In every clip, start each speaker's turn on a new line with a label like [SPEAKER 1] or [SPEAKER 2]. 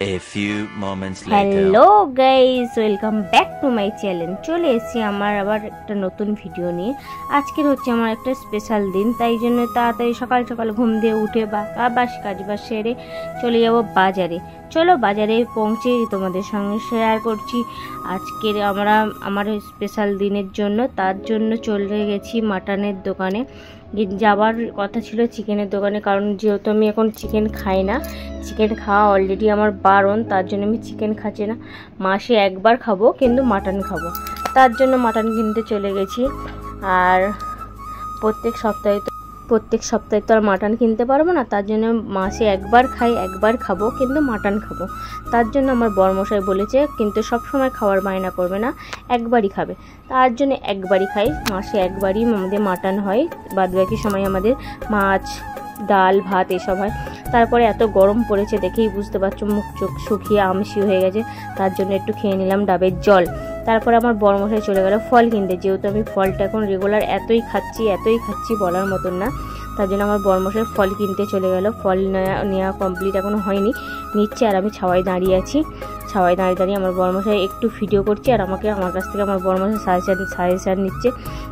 [SPEAKER 1] A few moments later.
[SPEAKER 2] Hello guys, welcome back to my channel. চলে এসেছি আমার আবার একটা নতুন ভিডিও নিয়ে। আজকের হচ্ছে আমার একটা স্পেশাল দিন, তাই জন্য তাড়াতাড়ি সকাল সকাল ঘুম দিয়ে উঠে বাসি কাজ বাজ সেরে চলে যাব বাজারে। চলো বাজারে পৌঁছে তোমাদের সঙ্গে শেয়ার করছি আজকের আমার স্পেশাল দিনের জন্য। তার জন্য চলে গেছি মাটনের দোকানে। যাবার কথা ছিল চিকেনের দোকানে, কারণ যেহেতু আমি এখন চিকেন খাই না, চিকেন খাওয়া অলরেডি আমার বারণ, তার জন্য আমি চিকেন খাচ্ছি না। মাসে একবার খাবো, কিন্তু মাটন খাবো, তার জন্য মাটন কিনতে চলে গেছি। আর প্রত্যেক সপ্তাহে তো আর মাটন কিনতে পারবো না, তার জন্য মাসে একবার খাই, একবার খাবো, কিন্তু মাটন খাবো। তার জন্য আমার বরমশাই বলেছে কিন্তু সব সময় খাওয়ার বায়না করবে না, একবারই খাবে। তার জন্য একবারই খাই, মাসে একবারই আমাদের মাটন হয়, বাদবাকি সময় আমাদের মাছ, ডাল, ভাত এসব হয়। তারপরে এত গরম পড়েছে দেখেই বুঝতে পারছো, মুখ চোখ শুকিয়ে আমসি হয়ে গেছে, তার জন্য একটু খেয়ে নিলাম ডাবের জল। তারপরে আমার বরমশাই চলে গেল ফল কিনতে, যেহেতু আমি ফলটা এখন রেগুলার এতই খাচ্ছি বলার মতন না, তার জন্য আমার বরমশাই ফল কিনতে চলে গেল। ফল নেওয়া কমপ্লিট এখনও হয়নি, নিচ্ছে, আর আমি ছাওয়ায় দাঁড়িয়ে আছি। ছাওয়ায় দাঁড়িয়ে আমার বরমশাই একটু ভিডিও করছে, আর আমার কাছ থেকে আমার বরমশাই সাজেশান নিচ্ছে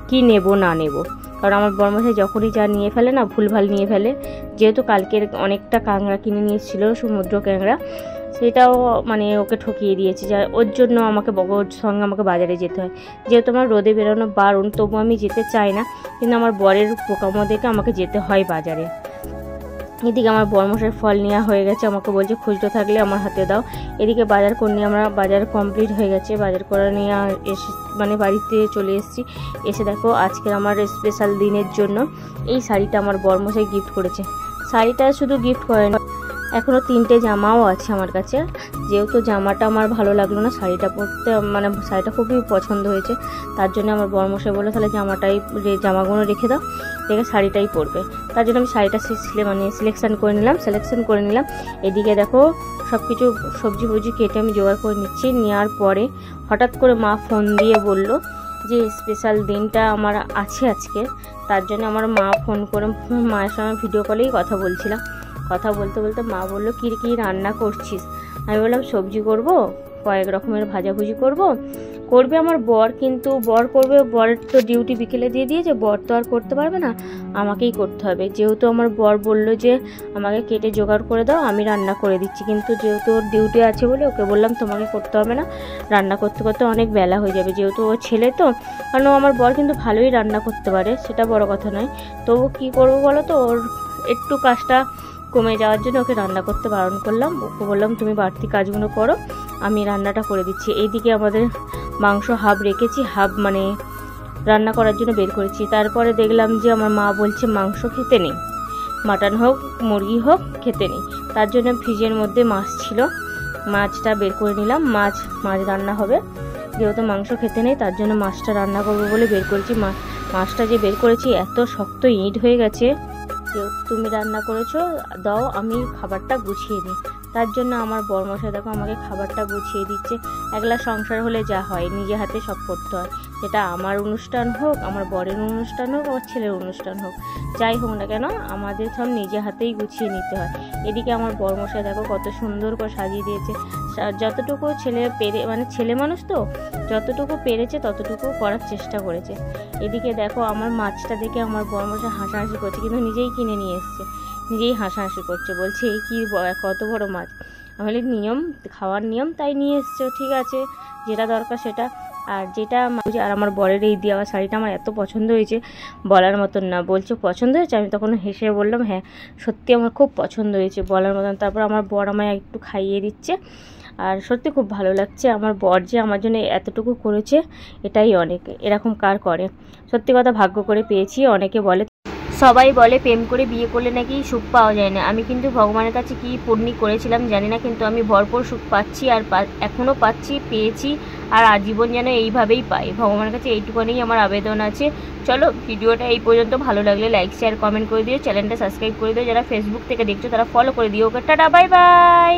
[SPEAKER 2] কি নেব না নেব। কারণ আমার বরমশাই যখনই যা নিয়ে ফেলে না, ভুলভাল নিয়ে ফেলে। যেহেতু কালকের অনেকটা কাঁকড়া কিনে নিয়ে এসেছিল, সমুদ্র কাঁকড়া, সেটাও মানে ওকে ঠকিয়ে দিয়েছে, যা ওর জন্য ওর সঙ্গে আমাকে বাজারে যেতে হয়। যেহেতু আমার রোদে বেরোনো বারণ, তবু আমি যেতে চাই না, কিন্তু আমার বরের পোকামো দেখে আমাকে যেতে হয় বাজারে। এদিকে আমার বরমশাই ফল নেওয়া হয়ে গেছে, আমাকে বলছে খুচরো থাকলে আমার হাতে দাও। এদিকে বাজার করে নিয়ে বাজার কমপ্লিট হয়ে গেছে, বাজার করে নিয়ে এসে বাড়িতে চলে এসেছি। এসে দেখো আজকের আমার স্পেশাল দিনের জন্য এই শাড়িটা আমার বরমশাই গিফট করেছে। শাড়িটা শুধু গিফট করেনি, এখনও 3টে জামাও আছে আমার কাছে। যেহেতু জামাটা আমার ভালো লাগলো না, শাড়িটা পরতে শাড়িটা খুবই পছন্দ হয়েছে, তার জন্য আমার বরমশাই বললো তাহলে জামাগুলো রেখে দাও, রেখে শাড়িটাই পরবে। তার জন্য আমি শাড়িটা সিলেকশন করে নিলাম। এদিকে দেখো সব কিছু সবজি কেটে আমি জোগাড় করে নিচ্ছি। নেওয়ার পরে হঠাৎ করে মা ফোন দিয়ে বলল যে স্পেশাল দিনটা আমার আছে আজকে, তার জন্য আমার মা ফোন করে মায়ের সঙ্গে ভিডিও কলেই কথা বলছিলাম। কথা বলতে বলতে মা বললো কী রান্না করছিস? আমি বললাম সবজি করব, কয়েক রকমের ভাজাভুজি করবে আমার বর, কিন্তু বর করবে, বরের তো ডিউটি বিকেলে দিয়ে দিয়েছে, বর তো আর করতে পারবে না, আমাকেই করতে হবে। যেহেতু আমার বর বলল যে আমাকে কেটে জোগাড় করে দাও, আমি রান্না করে দিচ্ছি, কিন্তু যেহেতু ওর ডিউটি আছে বলে ওকে বললাম তোমাকে করতে হবে না, রান্না করতে করতে অনেক বেলা হয়ে যাবে। যেহেতু ও ছেলে তো, কারণ আমার বর কিন্তু ভালোই রান্না করতে পারে, সেটা বড় কথা নয়, তবু কী করবো বলো তো, ওর একটু কাজটা কমে যাওয়ার জন্য ওকে রান্না করতে বারণ করলাম। ওকে বললাম তুমি বাড়তি কাজগুলো করো, আমি রান্নাটা করে দিচ্ছি। এইদিকে আমাদের মাংস হাফ রেখেছি, হাফ রান্না করার জন্য বের করেছি। তারপরে দেখলাম যে আমার মা বলছে মাংস খেতে নেই, মাটন হোক মুরগি হোক খেতে নেই, তার জন্য ফ্রিজের মধ্যে মাছ ছিল, মাছটা বের করে নিলাম। মাছ রান্না হবে, যেহেতু মাংস খেতে নেই তার জন্য মাছটা রান্না করবো বলে বের করেছি। মাছটা যে বের করেছি এত শক্ত ইট হয়ে গেছে, তুমি রান্না করেছো, দাও আমি খাবারটা গুছিয়ে দিই। তার জন্য আমার বরমশাই দেখো আমাকে খাবারটা গুছিয়ে দিচ্ছে। একলা সংসার হলে যা হয়, নিজে হাতে সব করতে হয়, সেটা আমার অনুষ্ঠান হোক, আমার বরের অনুষ্ঠান হোক, আমার ছেলের অনুষ্ঠান হোক, যাই হোক না কেন, আমাদের সব নিজে হাতেই গুছিয়ে নিতে হয়। এদিকে আমার বরমশাই দেখো কত সুন্দর করে সাজিয়ে দিয়েছে, যতটুকু ছেলে মানুষ তো, যতটুকু পেরেছে ততটুকু করার চেষ্টা করেছে। এদিকে দেখো আমার মাছটা দেখে আমার বরমশাই হাসাহাসি করছে, কিন্তু নিজেই কিনে নিয়ে এসছে, নিজেই হাসাহাসি করছে, বলছে এই কি কত বড় মাছ। আমি বলি খাওয়ার নিয়ম তাই নিয়ে এসছো, ঠিক আছে, যেটা দরকার সেটা। আর আমার বরের এই দেওয়া শাড়িটা আমার এত পছন্দ হয়েছে বলার মতন না। বলছে পছন্দ হয়েছে, আমি তখন হেসে বললাম হ্যাঁ সত্যি আমার খুব পছন্দ হয়েছে বলার মতন। তারপর আমার বর আমায় একটু খাইয়ে দিচ্ছে, আর সত্যি খুব ভালো লাগছে। আমার বর যে আমার জন্য এতটুকু করেছে এটাই অনেক, এরকম কার করে, সত্যি কথা ভাগ্য করে পেয়েছি। সবাই বলে প্রেম করে বিয়ে করলে নাকি সুখ পাওয়া যায় না, আমি কিন্তু ভগবানের কাছে কি পুণ্যি করেছিলাম জানি না, কিন্তু আমি ভরপুর সুখ পাচ্ছি, আর এখনও পেয়েছি, আর আজীবন যেন এইভাবেই পাই। ভগবানের কাছে এইটুকুনেই আমার আবেদন আছে। চলো ভিডিওটা এই পর্যন্ত, ভালো লাগলে লাইক শেয়ার কমেন্ট করে দিও, চ্যানেলটা সাবস্ক্রাইব করে দিও, যারা ফেসবুক থেকে দেখছো তারা ফলো করে দিও। Tata, bye bye.